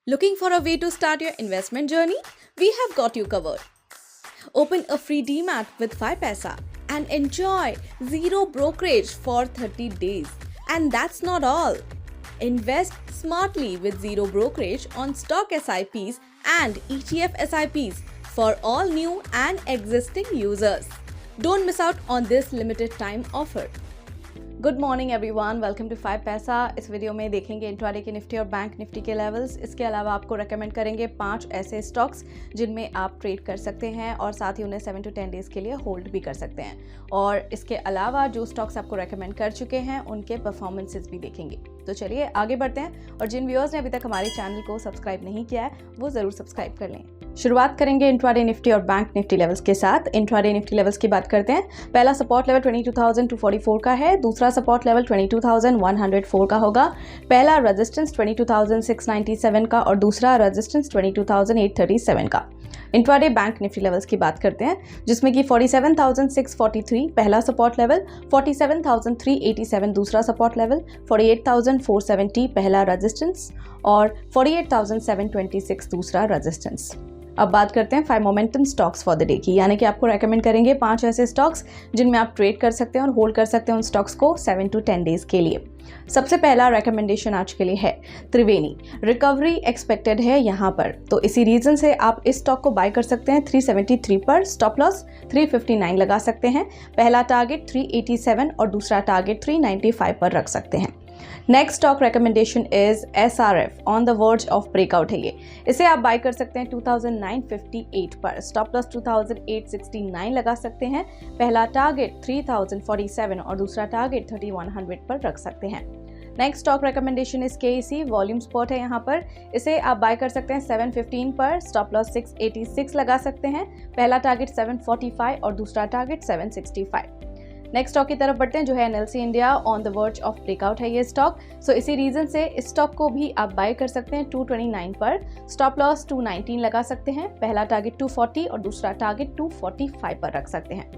Looking for a way to start your investment journey? We have got you covered. Open a free Demat with 5paisa and enjoy zero brokerage for 30 days. And that's not all. Invest smartly with zero brokerage on stock SIPs and ETF SIPs for all new and existing users. Don't miss out on this limited time offer. Good morning everyone, welcome to 5paisa। इस video में देखेंगे intraday के Nifty और bank Nifty के levels. इसके अलावा आपको recommend करेंगे 5 ऐसे स्टॉक्स जिनमें आप ट्रेड कर सकते हैं और साथ ही उन्हें 7 to 10 डेज़ के लिए होल्ड भी कर सकते हैं। और इसके अलावा जो स्टॉक्स आपको रेकमेंड कर चुके हैं उनके परफॉर्मेंसेस भी देखेंगे। तो चलिए आगे बढ़ते हैं, और जिन व्यूअर्स ने अभी तक हमारे चैनल को सब्सक्राइब नहीं किया है वो ज़रूर सब्सक्राइब कर लें। शुरुआत करेंगे इंट्राडे निफ्टी और बैंक निफ्टी लेवल्स के साथ। इंट्राडे निफ्टी लेवल्स की बात करते हैं। पहला सपोर्ट लेवल 22,244 का है, दूसरा सपोर्ट लेवल 22,104 का होगा, पहला रेजिस्टेंस 22,697 का और दूसरा रेजिस्टेंस 22,837 का। इंट्राडे बैंक निफ्टी लेवल्स की बात करते हैं, जिसमें कि 47,643 पहला सपोर्ट लेवल, 47,387 दूसरा सपोर्ट लेवल, 48,470 पहला रेजिस्टेंस और 48,726 दूसरा रेजिस्टेंस। अब बात करते हैं 5 momentum stocks for the day की, यानी कि आपको रेकमेंड करेंगे 5 ऐसे स्टॉक्स जिनमें आप ट्रेड कर सकते हैं और होल्ड कर सकते हैं उन स्टॉक्स को 7 to 10 डेज के लिए। सबसे पहला रेकमेंडेशन आज के लिए है त्रिवेणी। रिकवरी एक्सपेक्टेड है यहाँ पर, तो इसी रीजन से आप इस स्टॉक को बाय कर सकते हैं 373 पर, स्टॉप लॉस 359 लगा सकते हैं। पहला टारगेट 387 और दूसरा टारगेट 395 पर रख सकते हैं। Next stock recommendation is SRF, on the verge of breakout है ये। इसे आप बाय कर सकते हैं 2958 पर, स्टॉप लॉस 2869 लगा सकते हैं। पहला टारगेट 3047 और दूसरा टारगेट 3100 पर रख सकते हैं। Next stock recommendation is KEC, volume spot है यहाँ पर। इसे आप बाय कर सकते हैं 715 पर, स्टॉप लॉस 686 लगा सकते हैं। पहला टारगेट 745 और दूसरा टारगेट 765। नेक्स्ट स्टॉक की तरफ बढ़ते हैं, जो है NLC India, on the verge of breakout है ये स्टॉक। सो इसी रीजन से इस स्टॉक को भी आप बाय कर सकते हैं 229 पर, स्टॉप लॉस 219 लगा सकते हैं। पहला टारगेट 240 और दूसरा टारगेट 245 पर रख सकते हैं।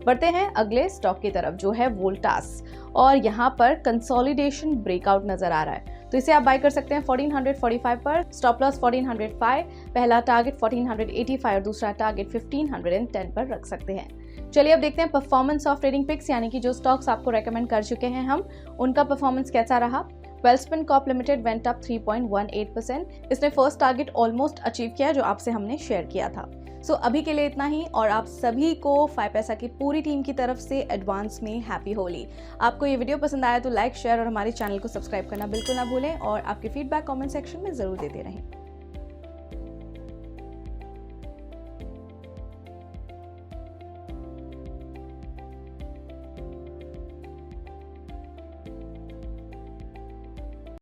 बढ़ते हैं अगले स्टॉक की तरफ, जो है वोल्टास, और यहाँ पर कंसोलिडेशन ब्रेकआउट नजर आ रहा है, तो इसे आप बाय कर सकते हैं 1445 पर, स्टॉप लॉस 1405, पहला टारगेट 1485 और दूसरा टारगेट 1510 पर रख सकते हैं। चलिए अब देखते हैं परफॉर्मेंस ऑफ ट्रेडिंग पिक्स, यानी कि जो स्टॉक्स आपको रेकमेंड कर चुके हैं हम, उनका परफॉर्मेंस कैसा रहा। Welspun Corp limited went up 3.18%। इसने फर्स्ट टारगेट ऑलमोस्ट अचीव किया जो आपसे हमने शेयर किया था। सो अभी के लिए इतना ही, और आप सभी को 5paisa की पूरी टीम की तरफ से एडवांस में हैप्पी होली। आपको ये वीडियो पसंद आया तो लाइक, शेयर और हमारे चैनल को सब्सक्राइब करना बिल्कुल ना भूलें, और आपके फीडबैक कमेंट सेक्शन में ज़रूर देते रहें।